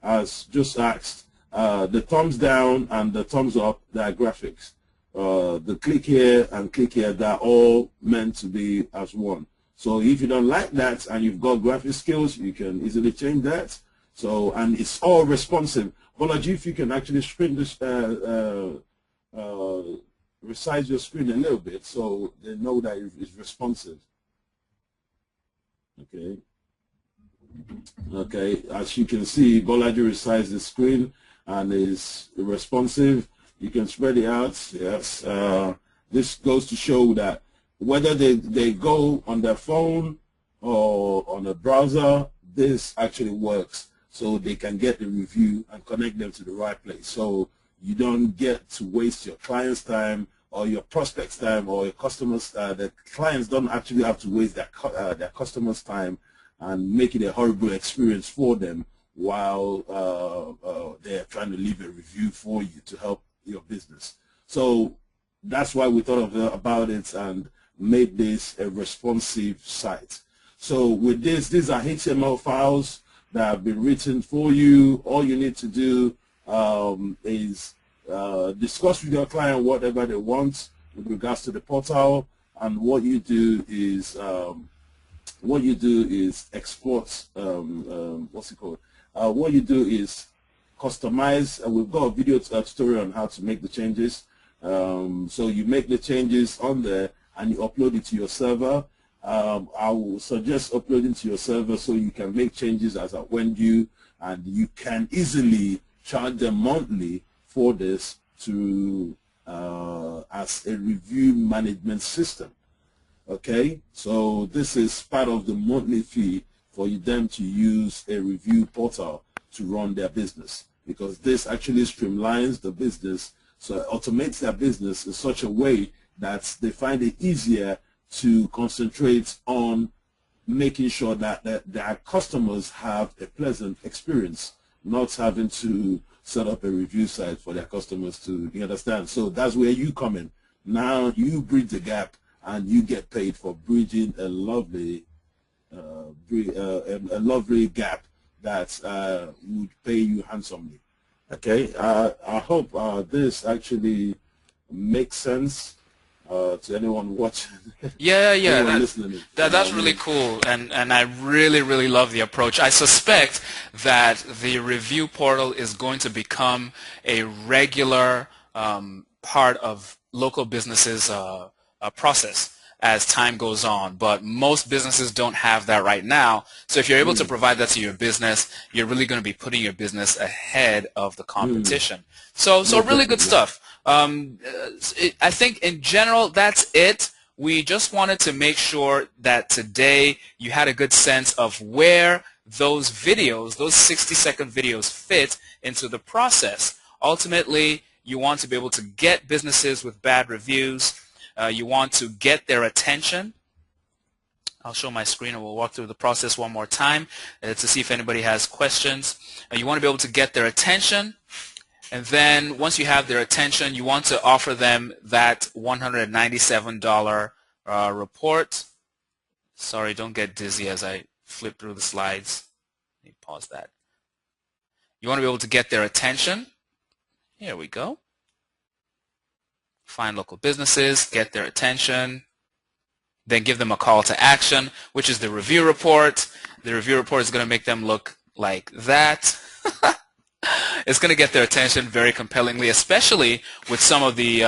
as just asked. The thumbs down and the thumbs up, they are graphics. The click here and click here, they're all meant to be as one. So if you don't like that and you've got graphic skills, you can easily change that. So, and it's all responsive. Bolaji, if you can actually screen this, resize your screen a little bit so they know that it's responsive. Okay. Okay, as you can see, Bolaji resized the screen and is responsive. You can spread it out. Yes, this goes to show that whether they go on their phone or on a browser, this actually works, so they can get the review and connect them to the right place. So you don't get to waste your client's time or your prospects' time or your customers. The clients don't actually have to waste their customers' time and make it a horrible experience for them while they're trying to leave a review for you to help your business. So that's why we thought about it and made this a responsive site. So with this, these are HTML files that have been written for you. All you need to do is discuss with your client whatever they want with regards to the portal, and what you do is export, what's it called? What you do is customize. We've got a video tutorial on how to make the changes. So you make the changes on there and you upload it to your server. I will suggest uploading to your server so you can make changes as at when due, and you can easily charge them monthly for this to as a review management system. Okay, so this is part of the monthly fee for them to use a review portal to run their business, because this actually streamlines the business, so it automates their business in such a way that they find it easier to concentrate on making sure that their customers have a pleasant experience, not having to set up a review site for their customers to, you understand? So that's where you come in. Now you bridge the gap and you get paid for bridging a lovely gap that would pay you handsomely. Okay, I hope this actually makes sense to anyone watching. Yeah, anyone listening. That's really cool, and I really love the approach. I suspect that the review portal is going to become a regular part of local businesses' process as time goes on, but most businesses don't have that right now. So if you're able to provide that to your business, you're really going to be putting your business ahead of the competition. So really good stuff. I think in general that's it. We just wanted to make sure that today you had a good sense of where those videos, those 60-second videos, fit into the process. Ultimately, you want to be able to get businesses with bad reviews. You want to get their attention. I'll show my screen and we'll walk through the process one more time to see if anybody has questions. You want to be able to get their attention, and then once you have their attention, you want to offer them that $197 report. Sorry, don't get dizzy as I flip through the slides. Let me pause that. You want to be able to get their attention. Here we go. Find local businesses, get their attention, then give them a call to action, which is the review report. The review report is going to make them look like that. It's going to get their attention very compellingly, especially with some of the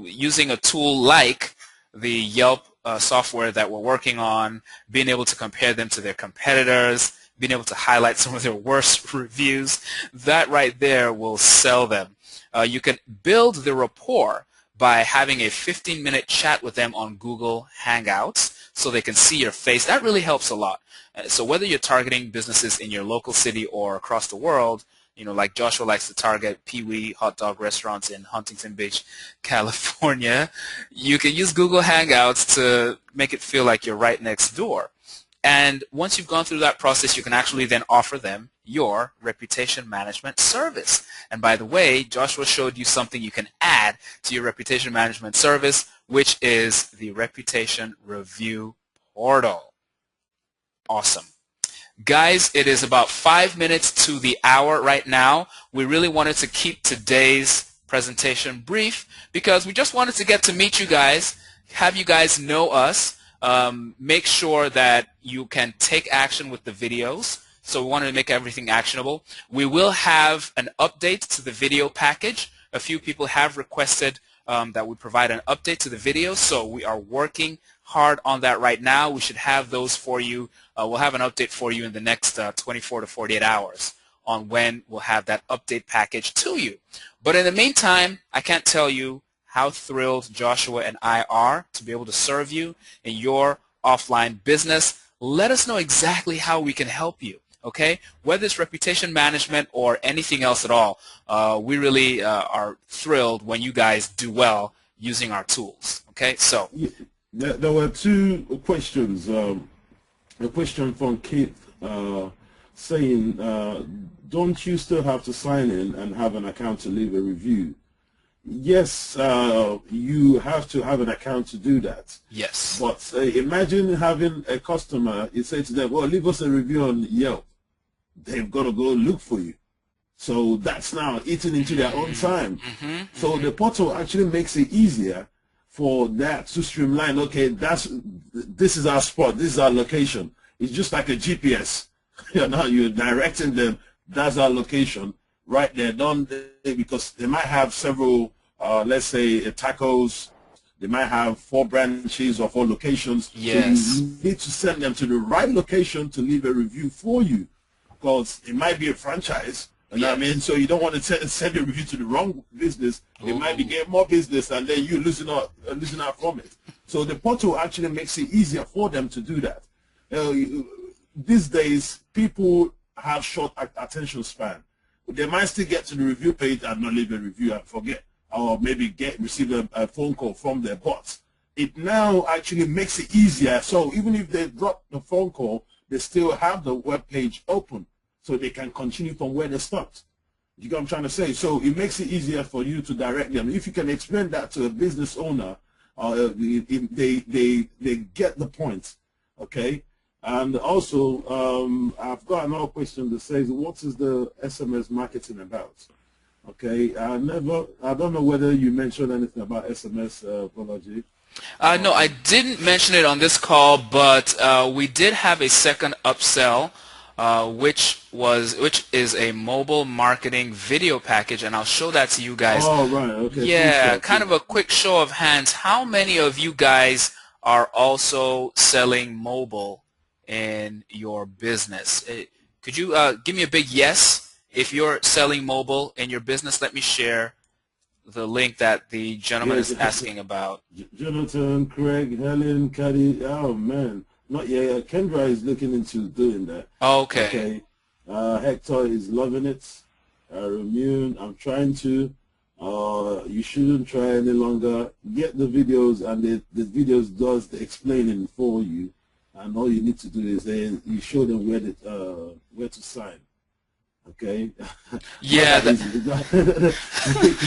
using a tool like the Yelp software that we're working on, being able to compare them to their competitors, being able to highlight some of their worst reviews. That right there will sell them. You can build the rapport by having a 15-minute chat with them on Google Hangouts so they can see your face. That really helps a lot. So whether you're targeting businesses in your local city or across the world, like Joshua likes to target Pee-wee hot dog restaurants in Huntington Beach, California, you can use Google Hangouts to make it feel like you're right next door. And once you've gone through that process, you can actually then offer them your reputation management service. And by the way, Joshua showed you something you can add to your reputation management service, which is the Reputation Review Portal. Awesome. Guys, it is about 5 minutes to the hour right now. We really wanted to keep today's presentation brief because we just wanted to get to meet you guys, have you guys know us, make sure that you can take action with the videos. So we wanted to make everything actionable. We will have an update to the video package. A few people have requested that we provide an update to the video, so we are working hard on that right now. We should have those for you. We'll have an update for you in the next 24 to 48 hours on when we'll have that update package to you. But in the meantime, I can't tell you how thrilled Joshua and I are to be able to serve you in your offline business. Let us know exactly how we can help you, okay? Whether it's reputation management or anything else at all, we really are thrilled when you guys do well using our tools, okay? So there were two questions. A question from Keith saying, don't you still have to sign in and have an account to leave a review? Yes, you have to have an account to do that. Yes. But imagine having a customer, you say to them, well, leave us a review on Yelp. They've got to go look for you. So that's now eating into their own time. So the portal actually makes it easier for that to streamline. Okay, this is our spot, this is our location. It's just like a GPS. You're directing them, that's our location. Right there, don't they? Because they might have several, let's say, tacos. They might have 4 branches or 4 locations. Yes. So you need to send them to the right location to leave a review for you, because it might be a franchise. You know what I mean? So you don't want to send a review to the wrong business. They might be getting more business, and then you losing out from it. So the portal actually makes it easier for them to do that. These days, people have short attention span. They might still get to the review page and not leave a review and forget, or maybe receive a phone call from their bots. It now actually makes it easier. So even if they drop the phone call, they still have the web page open, so they can continue from where they stopped. You get what I'm trying to say? So it makes it easier for you to direct them. If you can explain that to a business owner, they get the point, okay? And also, I've got another question that says, what is the SMS marketing about? Okay, I don't know whether you mentioned anything about SMS, Bolaji. No, I didn't mention it on this call, but we did have a second upsell, which is a mobile marketing video package, and I'll show that to you guys. Oh, right, okay. Yeah, kind of a quick show of hands. How many of you guys are also selling mobile in your business? Could you give me a big yes if you're selling mobile in your business? Let me share the link that the gentleman is asking about. Jonathan, Craig, Helen, Caddy. Oh man, not yet. Kendra is looking into doing that. Okay. Okay. Hector is loving it. Ramune, I'm trying to. You shouldn't try any longer. Get the videos, and the videos does the explaining for you. And all you need to do is then you show them where to sign. Okay. Yeah.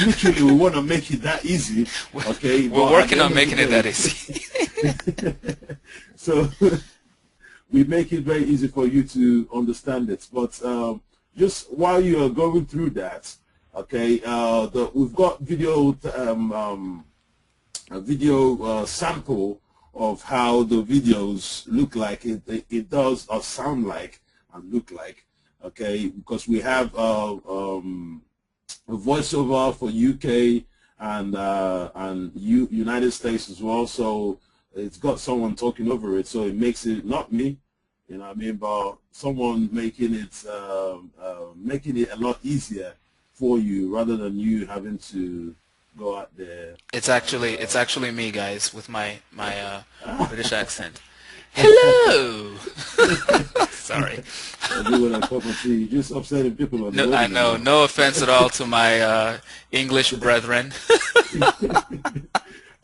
Literally, we want to make it that easy. Okay. We're working on making it that easy. So we make it very easy for you to understand it. But just while you are going through that, okay, we've got a video sample of how the videos look like. It does or sound like and look like, okay, because we have a voiceover for UK and United States as well, so it's got someone talking over it, so it makes it not me, you know what I mean, but someone making it a lot easier for you rather than you having to go out there. It's actually me, guys, with my British accent. Hello. Sorry. I do what I cup of tea. You're just upsetting people on the No, I webinar know. now. No offense at all to my English brethren.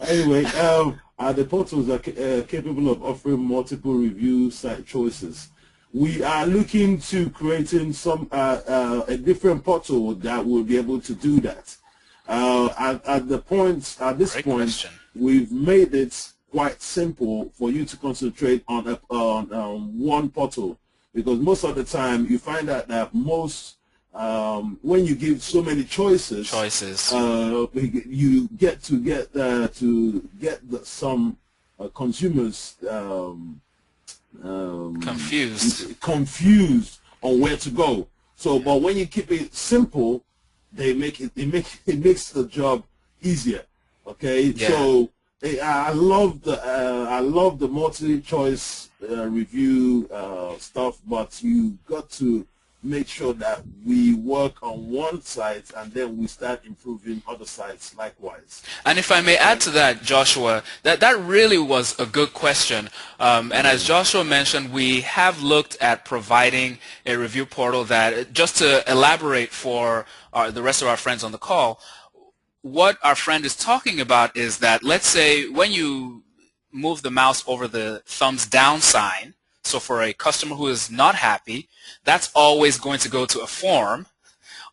Anyway, the portals are capable of offering multiple review site choices. We are looking to creating a different portal that will be able to do that. At this Great point, question. we've made it quite simple for you to concentrate on one portal, because most of the time you find out that when you give so many choices, you get some consumers confused on where to go. So, but when you keep it simple, it makes the job easier. Okay, yeah. So I love the multi-choice review stuff, but you got to make sure that we work on one site and then we start improving other sites likewise. And if I may add to that, Joshua, that really was a good question. And as Joshua mentioned, we have looked at providing a review portal that, just to elaborate for the rest of our friends on the call, what our friend is talking about is that, let's say when you move the mouse over the thumbs down sign, so for a customer who is not happy, that's always going to go to a form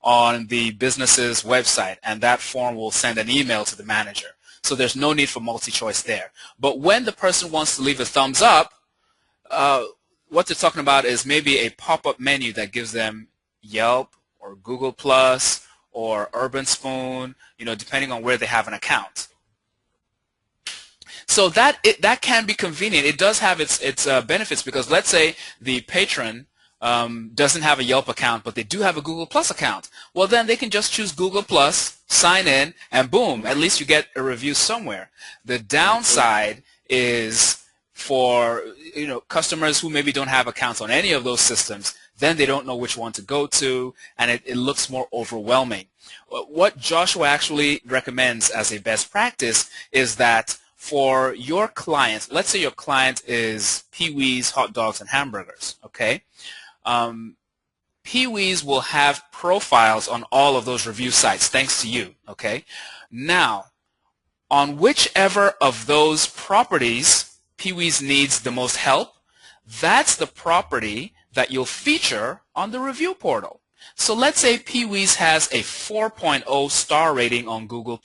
on the business's website, and that form will send an email to the manager. So there's no need for multi-choice there. But when the person wants to leave a thumbs up, what they're talking about is maybe a pop-up menu that gives them Yelp or Google Plus or Urban Spoon, depending on where they have an account. So that can be convenient. It does have its benefits, because let's say the patron doesn't have a Yelp account, but they do have a Google Plus account. Well, then they can just choose Google Plus, sign in, and boom, at least you get a review somewhere. The downside is for customers who maybe don't have accounts on any of those systems, then they don't know which one to go to, and it looks more overwhelming. What Joshua actually recommends as a best practice is that for your client, let's say your client is Pee-wee's Hot Dogs and Hamburgers, okay? Pee-wee's will have profiles on all of those review sites, thanks to you, okay? Now, on whichever of those properties Pee-wee's needs the most help, that's the property that you'll feature on the review portal. So let's say Pee-wee's has a 4.0 star rating on Google+,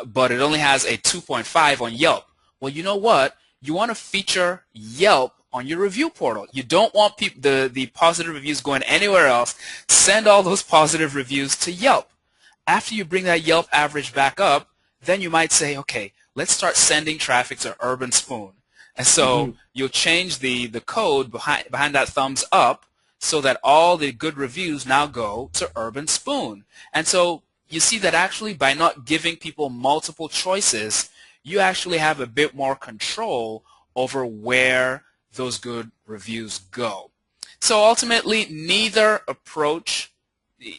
but it only has a 2.5 on Yelp. Well, you know what? You want to feature Yelp on your review portal. You don't want the positive reviews going anywhere else. Send all those positive reviews to Yelp. After you bring that Yelp average back up, then you might say, okay, let's start sending traffic to Urban Spoon. And so you'll change the code behind that thumbs up so that all the good reviews now go to Urban Spoon. And so you see that actually by not giving people multiple choices, you actually have a bit more control over where those good reviews go. So ultimately, neither approach,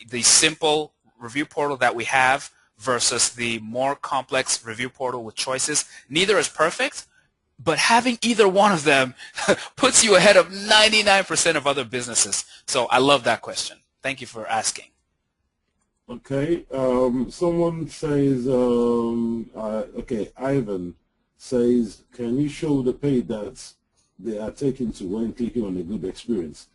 the simple review portal that we have versus the more complex review portal with choices, neither is perfect, but having either one of them puts you ahead of 99% of other businesses. So I love that question. Thank you for asking. Okay, someone says, okay, Ivan says, can you show the page that they are taken to when clicking on a good experience?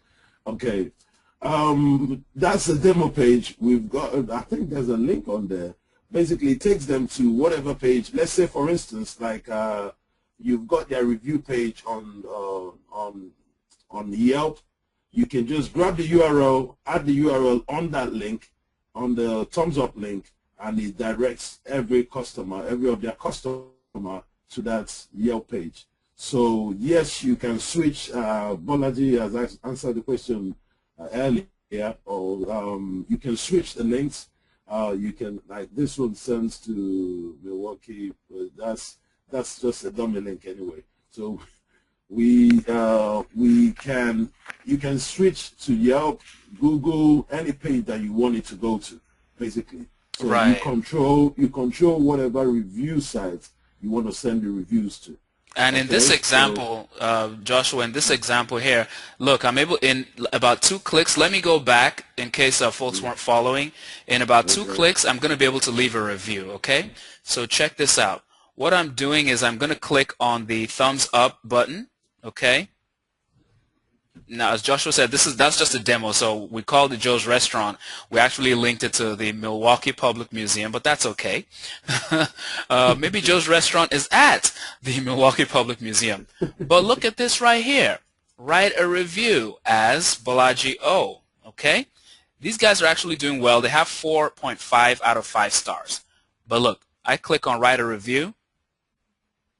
Okay, that's the demo page. We've got, I think there's a link on there. Basically, it takes them to whatever page. Let's say, for instance, like you've got their review page on Yelp. You can just grab the URL, add the URL on that link, on the thumbs up link, and it directs every of their customer to that Yelp page. So yes, you can switch. Bolaji has answered the question earlier, or you can switch the links. You can, like this one sends to Milwaukee, but that's just a dummy link anyway. So you can switch to Yelp, Google, any page that you want it to go to, basically. So right. you control whatever review site you want to send the reviews to. And in this Okay, so example, Joshua, in this example here, look, I'm able, in about 2 clicks, let me go back in case folks weren't following. In about 2 okay, clicks, I'm going to be able to leave a review, okay? So check this out. What I'm doing is I'm going to click on the thumbs up button, okay? Now, as Joshua said, that's just a demo, so we called it Joe's Restaurant. We actually linked it to the Milwaukee Public Museum, but that's okay. Maybe Joe's Restaurant is at the Milwaukee Public Museum. But look at this right here. Write a review as Balaji O, okay? These guys are actually doing well. They have 4.5 out of 5 stars. But look, I click on write a review.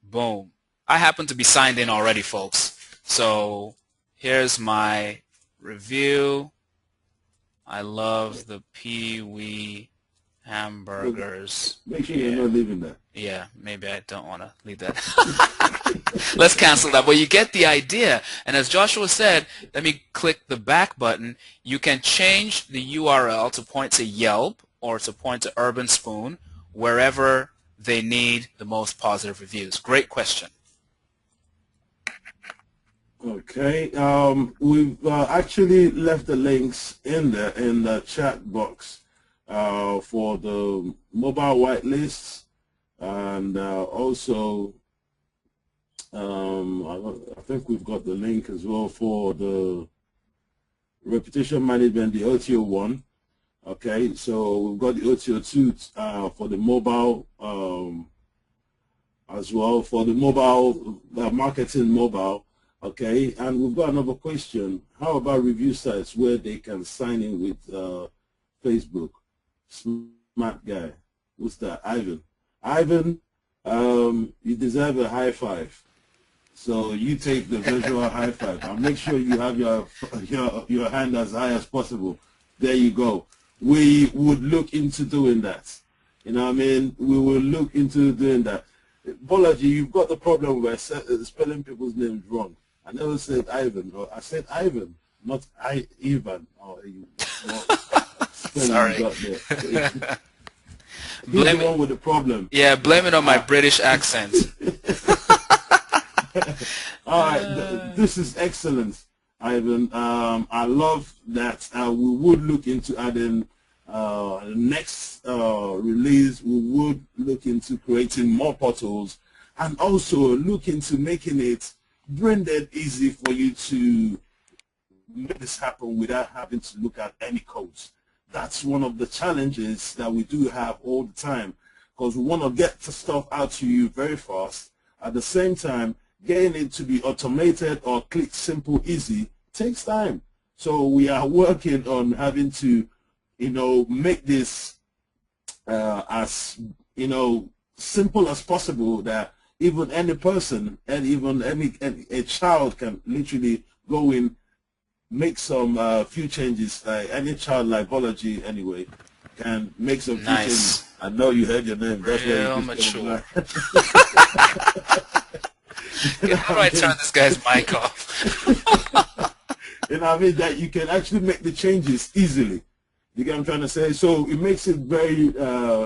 Boom. I happen to be signed in already, folks. So here's my review. I love the Pee-wee hamburgers. make sure you're not leaving that. Yeah, maybe I don't want to leave that. Let's cancel that. But you get the idea. And as Joshua said, let me click the back button. You can change the URL to point to Yelp or to point to Urban Spoon, wherever they need the most positive reviews. Great question. Okay, we've actually left the links in the chat box for the mobile whitelists, and also I think we've got the link as well for the reputation management, the OTO one. Okay, so we've got the OTO2 for the mobile as well, for the mobile marketing mobile. Okay, and we've got another question. How about review sites where they can sign in with Facebook? Smart guy. Who's that? Ivan. Ivan, you deserve a high five. So you take the visual high five and make sure you have your hand as high as possible. There you go. We would look into doing that. You know what I mean? We will look into doing that. Bolaji, you've got the problem with spelling people's names wrong. I never said Ivan, or I said Ivan, not Ivan. Oh, Sorry. Blame the one with the problem. Yeah, blame it on my British accent. All right, this is excellent, Ivan. I love that. We would look into adding the next release. We would look into creating more portals, and also look into making it branded easy for you to make this happen without having to look at any codes. That's one of the challenges that we do have all the time, because we want to get the stuff out to you very fast. At the same time, getting it to be automated or click simple easy takes time. So we are working on having to, make this as, simple as possible, that even any person and even a child can literally go in, make some few changes. Any child like Bolaji anyway can make some few changes. I know you heard your name. That's Real mature. How do I turn this guy's mic off? You know what I mean? That you can actually make the changes easily. You get what I'm trying to say? So it makes it very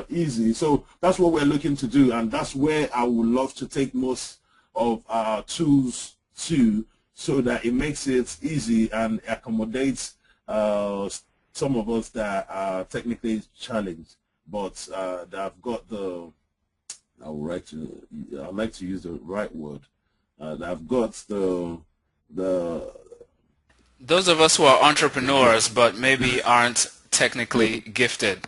easy. So that's what we're looking to do, and that's where I would love to take most of our tools to, so that it makes it easy and accommodates some of us that are technically challenged, but that have got the, I like to use the right word, that have got the those of us who are entrepreneurs but maybe aren't technically gifted.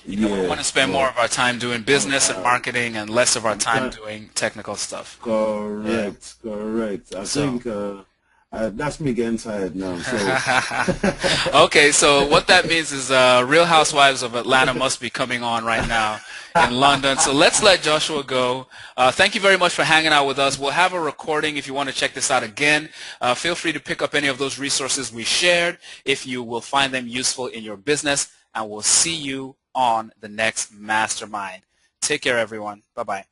We want to spend more of our time doing business and marketing and less of our time doing technical stuff. Correct, correct. I think that's me getting tired now. So. Okay, so what that means is Real Housewives of Atlanta must be coming on right now in London. So let's let Joshua go. Thank you very much for hanging out with us. We'll have a recording if you want to check this out again. Feel free to pick up any of those resources we shared if you will find them useful in your business, and we'll see you on the next Mastermind. Take care, everyone. Bye-bye.